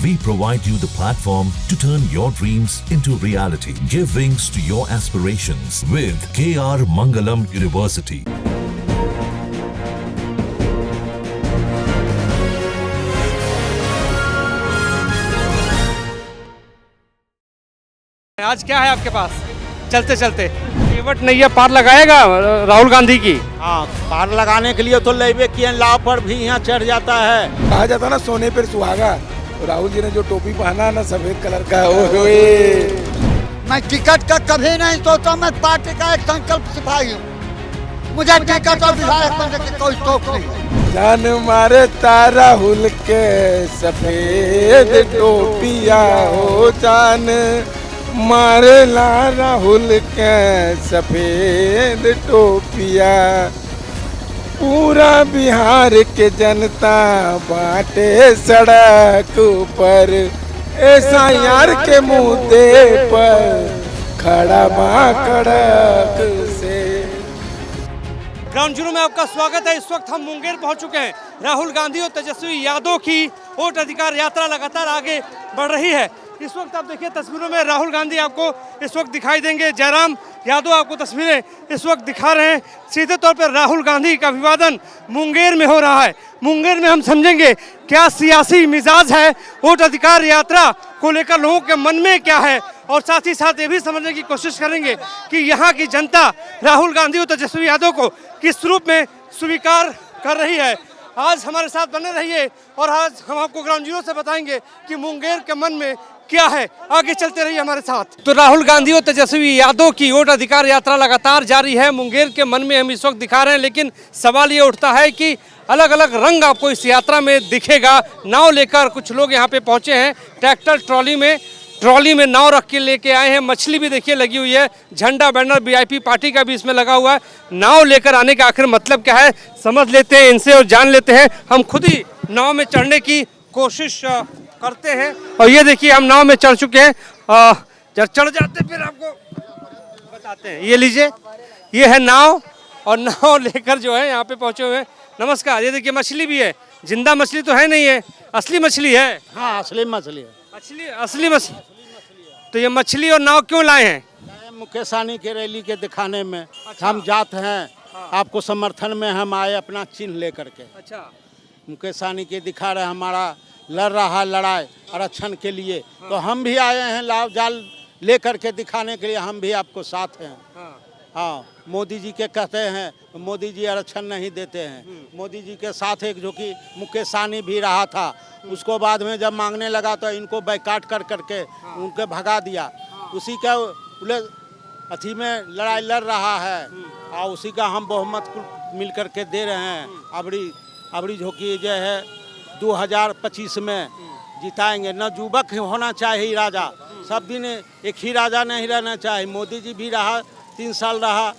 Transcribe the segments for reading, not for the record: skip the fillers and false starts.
We provide you the platform to turn your dreams into reality. Give wings to your aspirations with KR Mangalam University. आज क्या है आपके पास चलते चलते? केवट नैया पार लगाएगा राहुल गांधी की? हाँ, पार लगाने के लिए तो लेवे किए लाव पर भी यहाँ चढ़ जाता है। कहा जाता ना सोने पर सुहागा, तो राहुल जी ने जो टोपी पहना ना सफेद कलर का, मैं टिकट का कभी नहीं सोचा। मैं पार्टी का एक संकल्प सिपाही हूँ। मुझे टिकट और विधायक बनने की कोई शौक नहीं। जान मारे तारा हुल के सफेद टोपिया हो, जान मारे ला राहुल के सफेद टोपिया। पूरा बिहार के जनता बाटे सड़क पर, ऐसा यार के मुद्दे पर खड़ा बा कड़क से। ग्राउंड जीरो में आपका स्वागत है। इस वक्त हम मुंगेर पहुंच चुके हैं। राहुल गांधी और तेजस्वी यादव की वोट अधिकार यात्रा लगातार आगे बढ़ रही है। इस वक्त आप देखिए तस्वीरों में राहुल गांधी आपको इस वक्त दिखाई देंगे, जयराम यादव आपको तस्वीरें इस वक्त दिखा रहे हैं। सीधे तौर पर राहुल गांधी का अभिवादन मुंगेर में हो रहा है। मुंगेर में हम समझेंगे क्या सियासी मिजाज है, वोट अधिकार यात्रा को लेकर लोगों के मन में क्या है, और साथ ही साथ ये भी समझने की कोशिश करेंगे कि यहाँ की जनता राहुल गांधी और तेजस्वी यादव को किस रूप में स्वीकार कर रही है। आज हमारे साथ बने रहिए और आज हम आपको ग्राउंड जीरो से बताएंगे कि मुंगेर के मन में क्या है। आगे चलते रहिए हमारे साथ। तो राहुल गांधी और तेजस्वी यादव की वोट अधिकार यात्रा लगातार जारी है। मुंगेर के मन में हम इस वक्त दिखा रहे हैं, लेकिन सवाल ये उठता है कि अलग अलग रंग आपको इस यात्रा में दिखेगा। नाव लेकर कुछ लोग यहाँ पे पहुंचे हैं, ट्रैक्टर ट्रॉली में नाव रख के लेके आए हैं। मछली भी देखिए लगी हुई है, झंडा बैनर वीआईपी पार्टी का भी इसमें लगा हुआ है। नाव लेकर आने का आखिर मतलब क्या है, समझ लेते हैं इनसे और जान लेते हैं। हम खुद ही नाव में चढ़ने की कोशिश करते हैं और ये देखिए हम नाव में चढ़ चुके हैं। जब चढ़ जाते फिर आपको बताते हैं। ये लीजिए, ये है नाव और नाव लेकर जो है यहाँ पे पहुंचे हुए हैं। नमस्कार। ये देखिए मछली भी है, जिंदा मछली तो है नहीं है, असली मछली है। हाँ, असली मछली है। असली मछली। तो ये मछली और नाव क्यों लाए हैं? मुकेश सहनी के रैली के दिखाने में। अच्छा। हम जाते हैं। हाँ। आपको समर्थन में हम आए अपना चिन्ह लेकर के। अच्छा। मुकेश सहनी के दिखा रहे हमारा लड़ रहा लड़ाई आरक्षण के लिए। हाँ। तो हम भी आए हैं लाव जाल लेकर के दिखाने के लिए, हम भी आपको साथ हैं। हाँ, मोदी जी के कहते हैं, मोदी जी आरक्षण नहीं देते हैं। मोदी जी के साथ एक जो कि मुकेश सहनी भी रहा था, उसको बाद में जब मांगने लगा तो इनको बैकाट कर करके उनके भगा दिया। उसी का अथी में लड़ाई लड़ रहा है और उसी का हम बहुमत मिल करके दे रहे हैं। अबड़ी जो कि जो है 2025 में जिताएंगे। न युवक होना चाहिए राजा, सब दिन एक ही राजा नहीं रहना चाहिए। मोदी जी भी रहा 3 साल रहा,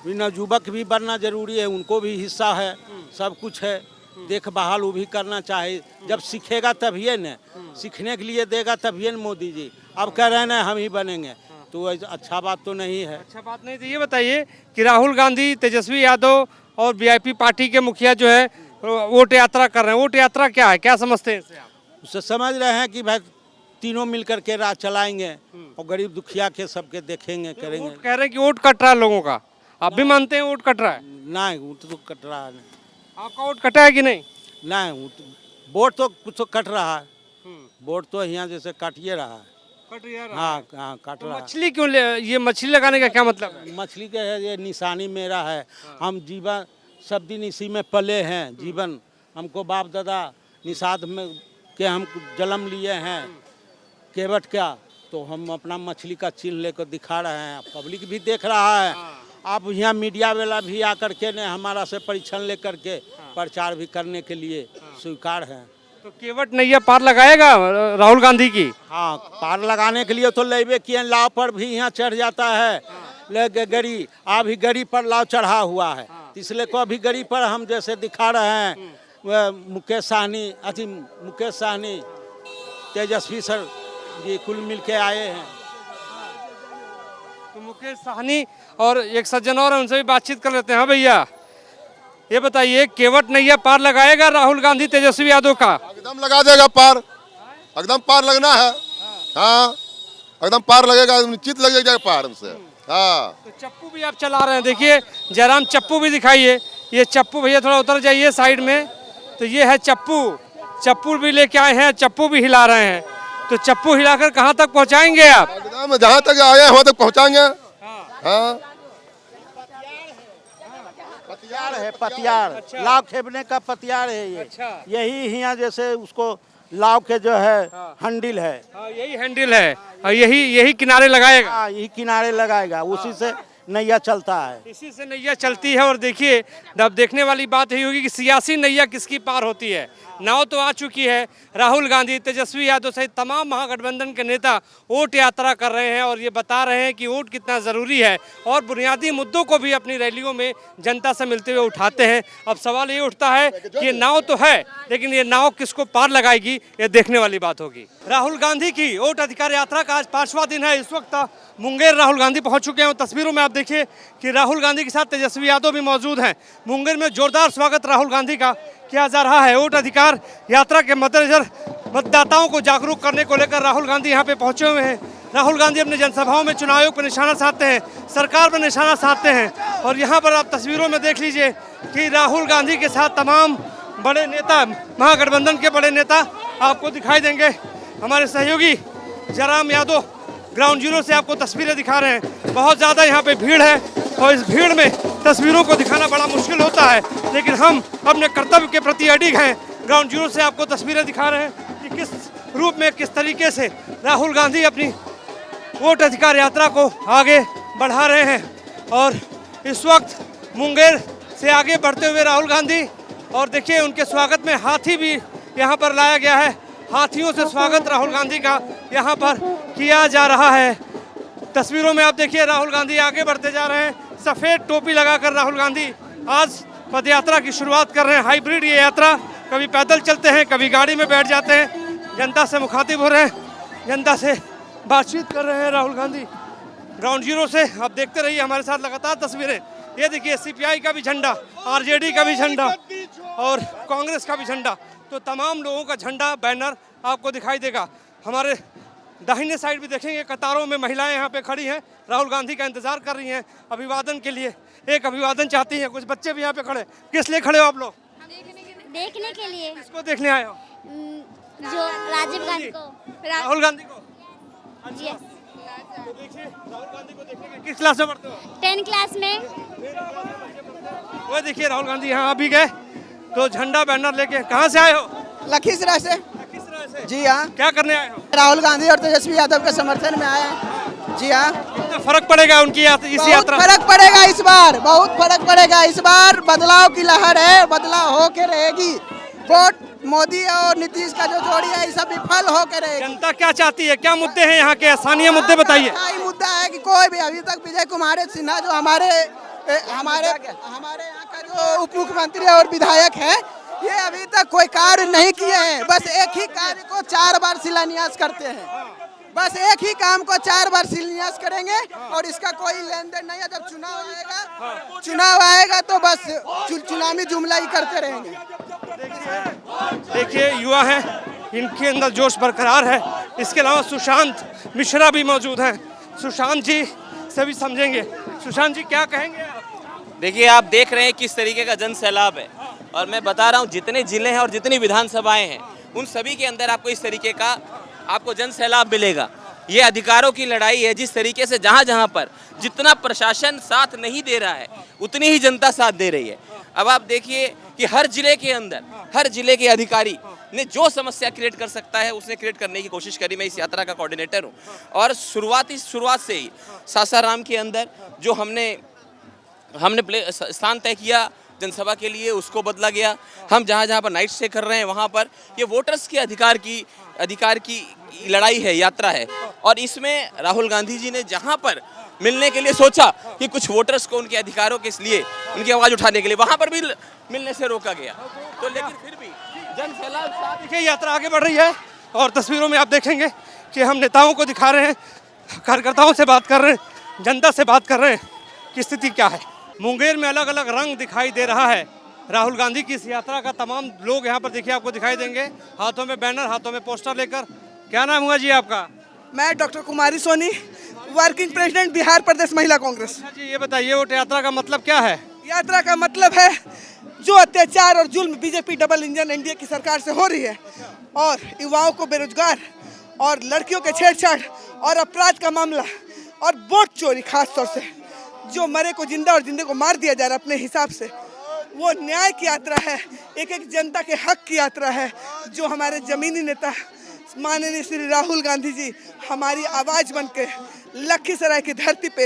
न युवक भी बनना जरूरी है, उनको भी हिस्सा है, सब कुछ है। देखभाल वो भी करना चाहिए। जब सीखेगा तभी न, सीखने के लिए देगा तभी न मोदी जी। अब कह रहे हैं हम ही बनेंगे, तो अच्छा बात तो नहीं है। अच्छा बात नहीं। तो ये बताइए कि राहुल गांधी, तेजस्वी यादव और वीआईपी पार्टी के मुखिया जो है वोट यात्रा कर रहे हैं। वोट यात्रा क्या है, क्या समझते हैं इसे आप? उससे समझ रहे हैं कि भाई तीनों मिलकर के राज चलाएंगे और गरीब दुखिया के सबके देखेंगे, करेंगे। कह रहे हैं कि वोट कट रहा है लोगों का। आप भी मानते हैं वोट कट रहा है? नहीं, वोट तो कट रहा है। आपका वोट कटा है कि नहीं? नहीं, वोट तो कुछ तो कट रहा है। वोट तो यहाँ जैसे काटिए रहा है। हाँ हाँ, काट रहा है। मछली क्यों ये मछली लगाने का क्या मतलब है? मछली का है, ये निशानी मेरा है। हम जीवन सब दिन इसी में पले हैं। जीवन हमको बाप दादा निषाद में के हम जन्म लिए हैं केवट का, तो हम अपना मछली का चिन्ह लेकर दिखा रहे हैं। पब्लिक भी देख रहा है। आप यहाँ मीडिया वाला भी आकर के ने हमारा से परीक्षण लेकर के प्रचार भी करने के लिए स्वीकार है। तो केवट नैया पार लगाएगा राहुल गांधी की? हाँ, पार लगाने के लिए तो लेवे किए लाव पर भी यहाँ चढ़ जाता है। गड़ी अभी गड़ी पर लाव चढ़ा हुआ है, इसलिए को अभी गड़ी पर हम जैसे दिखा रहे हैं। मुकेश सहनी तेजस्वी सर जी कुल मिल के आए हैं। तो मुकेश सहनी और एक सज्जन और उनसे भी बातचीत कर लेते हैं। हाँ भैया, ये बताइए केवट नैया पार लगाएगा राहुल गांधी तेजस्वी यादव का? एकदम लगा देगा पार। एकदम पार लगना है। हाँ एकदम पार लगेगा, निश्चित लग जाएगा पार हमसे। हाँ तो चप्पू भी आप चला रहे हैं, देखिए जयराम चप्पू भी दिखाइए। ये चप्पू भैया थोड़ा उतर जाइए साइड में। तो ये है चप्पू, चप्पू भी लेके आए हैं, चप्पू भी हिला रहे हैं। तो चप्पू हिलाकर कहाँ तक पहुँचाएंगे आप? एकदम जहाँ तक आए हैं वहाँ तक पहुँचाएंगे। हाँ पतियार है, पतियार लाव खेपने का पतियार है ये। यही यहाँ जैसे उसको लाव के जो है हैंडल है। यही हैंडल है और यही किनारे लगाएगा। हाँ यही किनारे लगाएगा, उसी से नैया चलता है। इसी से नैया चलती है। और देखिए अब देखने वाली बात यही होगी कि सियासी नैया किसकी पार होती है। नाव तो आ चुकी है, राहुल गांधी, तेजस्वी यादव सहित तमाम महागठबंधन के नेता वोट यात्रा कर रहे हैं और ये बता रहे हैं कि वोट कितना ज़रूरी है और बुनियादी मुद्दों को भी अपनी रैलियों में जनता से मिलते हुए उठाते हैं। अब सवाल ये उठता है कि ये नाव तो है, लेकिन ये नाव किसको पार लगाएगी, ये देखने वाली बात होगी। राहुल गांधी की वोट अधिकार यात्रा का आज 5वां दिन है। इस वक्त मुंगेर राहुल गांधी पहुंच चुके हैं। तस्वीरों में आप देखिए कि राहुल गांधी के साथ तेजस्वी यादव भी मौजूद हैं। मुंगेर में जोरदार स्वागत राहुल गांधी का किया जा रहा है। वोट अधिकार यात्रा के मद्देनजर मतदाताओं को जागरूक करने को लेकर राहुल गांधी यहाँ पे पहुंचे हुए हैं। राहुल गांधी अपने जनसभाओं में चुनाव आयोग पर निशाना साधते हैं, सरकार पर निशाना साधते हैं। और यहाँ पर आप तस्वीरों में देख लीजिए कि राहुल गांधी के साथ तमाम बड़े नेता, महागठबंधन के बड़े नेता आपको दिखाई देंगे। हमारे सहयोगी जयराम यादव ग्राउंड जीरो से आपको तस्वीरें दिखा रहे हैं। बहुत ज़्यादा यहाँ पे भीड़ है और इस भीड़ में तस्वीरों को दिखाना बड़ा मुश्किल होता है, लेकिन हम अपने कर्तव्य के प्रति अडिग हैं। ग्राउंड जीरो से आपको तस्वीरें दिखा रहे हैं कि किस रूप में, किस तरीके से राहुल गांधी अपनी वोट अधिकार यात्रा को आगे बढ़ा रहे हैं। और इस वक्त मुंगेर से आगे बढ़ते हुए राहुल गांधी, और देखिए उनके स्वागत में हाथी भी यहाँ पर लाया गया है। हाथियों से स्वागत राहुल गांधी का यहाँ पर किया जा रहा है। तस्वीरों में आप देखिए राहुल गांधी आगे बढ़ते जा रहे हैं। सफ़ेद टोपी लगाकर राहुल गांधी आज पद यात्रा की शुरुआत कर रहे हैं। हाइब्रिड ये यात्रा, कभी पैदल चलते हैं, कभी गाड़ी में बैठ जाते हैं। जनता से मुखातिब हो रहे हैं, जनता से बातचीत कर रहे हैं राहुल गांधी। ग्राउंड जीरो से आप देखते रहिए हमारे साथ लगातार तस्वीरें। ये देखिए सीपीआई का भी झंडा, आरजेडी का भी झंडा और कांग्रेस का भी झंडा, तो तमाम लोगों का झंडा, बैनर आपको दिखाई देगा। हमारे दाहिने साइड भी देखेंगे, कतारों में महिलाएं यहाँ पे खड़ी हैं, राहुल गांधी का इंतजार कर रही हैं अभिवादन के लिए। एक अभिवादन चाहती हैं। कुछ बच्चे भी यहाँ पे खड़े। किस लिए खड़े हो आप लोग? देखने के लिए। किसको देखने आए हो? जो राजीव गांधी को। राहुल गांधी को। अच्छा। तो देखिए राहुल गांधी को देखने के। किस क्लास में पढ़ते हो? 10 क्लास में। वो देखिए राहुल गांधी यहाँ अभी गए तो झंडा बैनर लेके। कहाँ से आए हो? लखीसराय से। जी हाँ। क्या करने आए हो? राहुल गांधी और तेजस्वी यादव के समर्थन में आए हैं। जी हाँ। कितना फर्क पड़ेगा उनकी इस यात्रा? फर्क पड़ेगा इस बार, बहुत फर्क पड़ेगा इस बार। बदलाव की लहर है, बदलाव होके रहेगी। वोट मोदी और नीतीश का जो जोड़ी है, ये सब विफल होके रहेगी। जनता क्या चाहती है? क्या मुद्दे हैं यहाँ के? स्थानीय मुद्दे बताइए। मुद्दा है कि कोई भी अभी तक विजय कुमार सिन्हा जो हमारे यहाँ का जो उप मुख्यमंत्री और विधायक है, ये अभी तक कोई कार्य नहीं किए हैं। बस एक ही कार्य को 4 बार शिलान्यास करते हैं। बस एक ही काम को 4 बार शिलान्यास करेंगे और इसका कोई लेन देन नहीं है। जब चुनाव आएगा तो बस चुनावी जुमला ही करते रहेंगे। देखिए युवा हैं, इनके अंदर जोश बरकरार है। इसके अलावा सुशांत मिश्रा भी मौजूद हैं। सुशांत जी से भी समझेंगे। सुशांत जी क्या कहेंगे आप? देखिए आप देख रहे हैं किस तरीके का जन सैलाब है, और मैं बता रहा हूँ जितने जिले हैं और जितनी विधानसभाएं हैं उन सभी के अंदर आपको इस तरीके का आपको जन सैलाब मिलेगा। ये अधिकारों की लड़ाई है। जिस तरीके से जहाँ जहाँ पर जितना प्रशासन साथ नहीं दे रहा है, उतनी ही जनता साथ दे रही है। अब आप देखिए कि हर जिले के अंदर हर जिले के अधिकारी ने जो समस्या क्रिएट कर सकता है उसने क्रिएट करने की कोशिश करी। मैं इस यात्रा का कोऑर्डिनेटर हूँ और शुरुआत से ही सासाराम के अंदर जो हमने स्थान तय किया जनसभा के लिए, उसको बदला गया। हम जहाँ जहाँ पर नाइट स्टे कर रहे हैं वहाँ पर ये वोटर्स के अधिकार की लड़ाई है, यात्रा है। और इसमें राहुल गांधी जी ने जहाँ पर मिलने के लिए सोचा कि कुछ वोटर्स को उनके अधिकारों के लिए, उनकी आवाज़ उठाने के लिए, वहाँ पर भी मिलने से रोका गया। तो लेकिन फिर भी जन सैलाब। देखिए यात्रा आगे बढ़ रही है और तस्वीरों में आप देखेंगे कि हम नेताओं को दिखा रहे हैं, कार्यकर्ताओं से बात कर रहे हैं, जनता से बात कर रहे हैं कि स्थिति क्या है। मुंगेर में अलग अलग रंग दिखाई दे रहा है। राहुल गांधी की इस यात्रा का तमाम लोग यहाँ पर देखिए आपको दिखाई देंगे, हाथों में बैनर, हाथों में पोस्टर लेकर। क्या नाम हुआ जी आपका? मैं डॉक्टर कुमारी सोनी, वर्किंग प्रेसिडेंट बिहार प्रदेश महिला कांग्रेस। अच्छा जी, ये बताइए वोट यात्रा का मतलब क्या है? यात्रा का मतलब है जो अत्याचार और जुल्म बीजेपी डबल इंजन एनडीए की सरकार से हो रही है, और युवाओं को बेरोजगार और लड़कियों के छेड़छाड़ और अपराध का मामला और वोट चोरी, खास तौर से जो मरे को जिंदा और जिंदे को मार दिया जा रहा है अपने हिसाब से, वो न्याय की यात्रा है, एक एक जनता के हक की यात्रा है, जो हमारे जमीनी नेता माननीय श्री राहुल गांधी जी हमारी आवाज बन के लखीसराय की धरती पे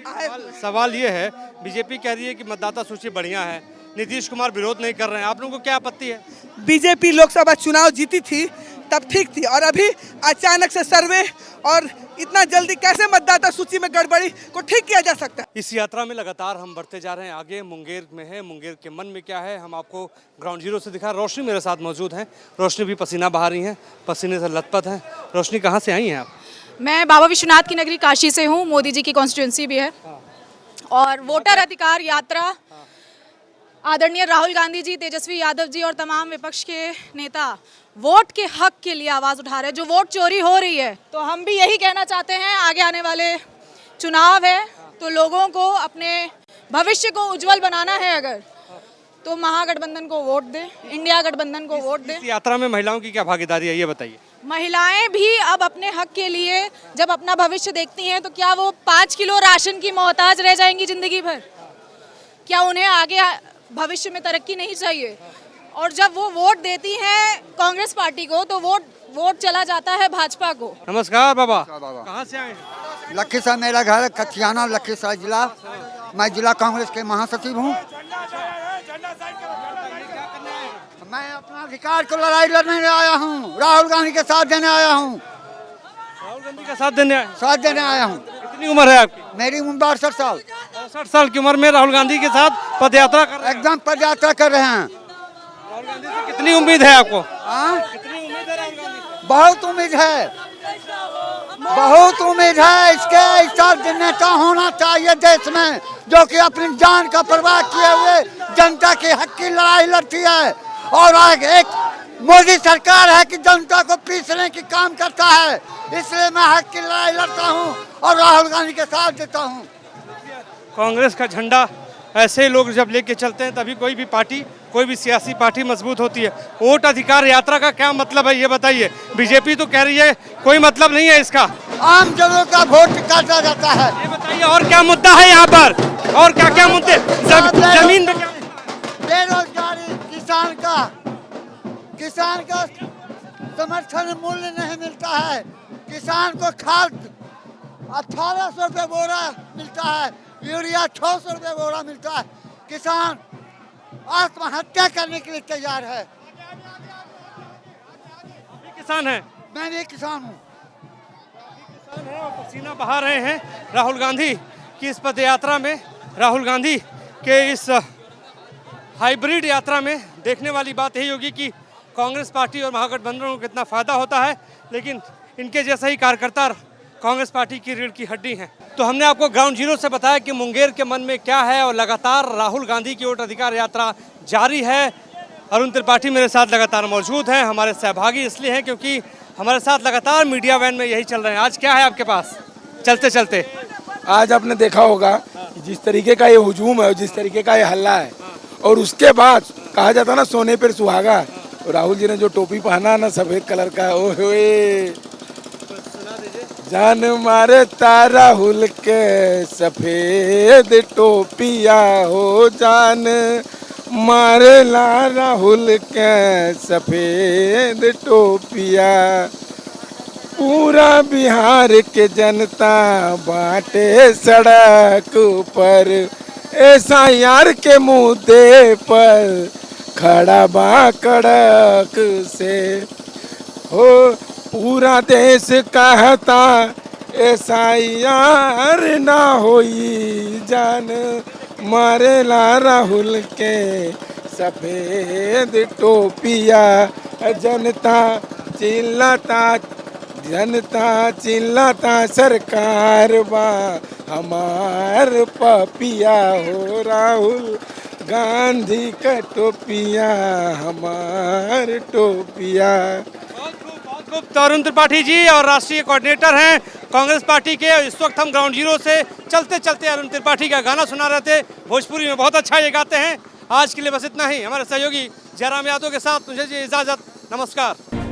आए। सवाल ये है, बीजेपी कह रही है कि मतदाता सूची बढ़िया है, नीतीश कुमार विरोध नहीं कर रहे हैं, आप लोगों को क्या आपत्ति है? बीजेपी लोकसभा चुनाव जीती थी तब ठीक थी, और अभी अचानक से सर्वे और इतना जल्दी कैसे मतदाता सूची में गड़बड़ी को ठीक किया जा सकता है? इस यात्रा में लगातार हम बढ़ते जा रहे हैं आगे। मुंगेर में है, मुंगेर के मन में क्या है हम आपको ग्राउंड जीरो से दिखा। रोशनी मेरे साथ मौजूद है, रोशनी भी पसीना बहा रही है, पसीने से लथपथ है। रोशनी, कहाँ से आई हैं आप? मैं बाबा विश्वनाथ की नगरी काशी से हूँ, मोदी जी की कॉन्स्टिट्यूंसी भी है। और वोटर अधिकार यात्रा आदरणीय राहुल गांधी जी, तेजस्वी यादव जी और तमाम विपक्ष के नेता वोट के हक के लिए आवाज़ उठा रहे हैं। जो वोट चोरी हो रही है, तो हम भी यही कहना चाहते हैं, आगे आने वाले चुनाव है तो लोगों को अपने भविष्य को उज्जवल बनाना है, अगर तो महागठबंधन को वोट दें, इंडिया गठबंधन को वोट दें। इस यात्रा में महिलाओं की क्या भागीदारी है, ये बताइए। महिलाएं भी अब अपने हक के लिए जब अपना भविष्य देखती हैं, तो क्या वो 5 किलो राशन की मोहताज रह जाएंगी जिंदगी भर? क्या उन्हें आगे भविष्य में तरक्की नहीं चाहिए? और जब वो वोट देती हैं कांग्रेस पार्टी को, तो वोट चला जाता है भाजपा को। नमस्कार बाबा, कहाँ से आए हैं? लखीसराय मेरा घर, कथियाना, लखीसराय जिला। मैं जिला कांग्रेस के महासचिव हूँ। मैं अपना अधिकार को लड़ाई लड़ने आया हूँ, राहुल गांधी के साथ देने आया हूँ। राहुल गांधी का साथ देने आया हूँ। कितनी उम्र है आपकी? मेरी उम्र 68 साल। 68 साल की उम्र में राहुल गांधी के साथ पदयात्रा कर रहे हैं? एकदम पदयात्रा कर रहे हैं। राहुल गांधी से कितनी उम्मीद है आपको? कितनी उम्मीद है राहुल गांधी से? बहुत उम्मीद है, बहुत उम्मीद है। इसके ऐसा नेता होना चाहिए देश में, जो कि अपनी जान का परवाह किए हुए जनता के हक की लड़ाई लड़ती है। और एक मोदी सरकार है कि जनता को पीसने की काम करता है, इसलिए मैं हक की लड़ाई लड़ता हूँ और राहुल गांधी के साथ देता हूँ। कांग्रेस का झंडा ऐसे लोग जब लेके चलते हैं, तभी कोई भी पार्टी, कोई भी सियासी पार्टी मजबूत होती है। वोट अधिकार यात्रा का क्या मतलब है, ये बताइए। बीजेपी तो कह रही है कोई मतलब नहीं है इसका, आम जनों का वोट काटा जाता है। ये बताइए और क्या मुद्दा है यहाँ पर, और क्या क्या मुद्दे? जमीन में क्या? बेरोजगारी, किसान का समर्थन मूल्य नहीं मिलता है, किसान को खाद 1800 रुपये बोरा मिलता है, यूरिया 600 रुपये बोरा मिलता है। किसान आत्महत्या करने के लिए तैयार है। किसान है? मैं भी किसान हूँ। किसान है और पसीना बहा रहे हैं राहुल गांधी की इस पदयात्रा में। राहुल गांधी के इस हाइब्रिड यात्रा में देखने वाली बात यही होगी कि कांग्रेस पार्टी और महागठबंधन को कितना फायदा होता है, लेकिन इनके जैसा ही कार्यकर्ता कांग्रेस पार्टी की रीढ़ की हड्डी हैं। तो हमने आपको ग्राउंड जीरो से बताया कि मुंगेर के मन में क्या है, और लगातार राहुल गांधी की वोट अधिकार यात्रा जारी है। अरुण त्रिपाठी मेरे साथ लगातार मौजूद हैं, हमारे सहभागी इसलिए हैं क्योंकि हमारे साथ लगातार मीडिया वैन में यही चल रहे हैं। आज क्या है आपके पास चलते चलते? आज आपने देखा होगा जिस तरीके का ये हुजूम है, जिस तरीके का ये हल्ला है, और उसके बाद कहा जाता है ना सोने पर सुहागा, राहुल जी ने जो टोपी पहना ना सफेद कलर का, ओए जान मारे राहुल के सफेद टोपिया हो, जान मारे ला राहुल के सफेद टोपिया। पूरा बिहार के जनता बाटे सड़क पर, ऐसा यार के मुद्दे पर खड़ा बा कड़क से हो। पूरा देश कहता ऐसा यार ना होई, जान मारेला राहुल के सफेद टोपिया। जनता चिल्लाता सरकार बा हमार पपिया हो। गांधी का टोपिया हमार टोपिया। बहुत खूब तरुण त्रिपाठी जी और राष्ट्रीय कोऑर्डिनेटर हैं कांग्रेस पार्टी के। इस वक्त हम ग्राउंड जीरो से चलते चलते अरुण त्रिपाठी का गाना सुना रहे थे भोजपुरी में। बहुत अच्छा ये गाते हैं। आज के लिए बस इतना ही। हमारे सहयोगी जयराम यादव के साथ मुझे इजाजत, नमस्कार।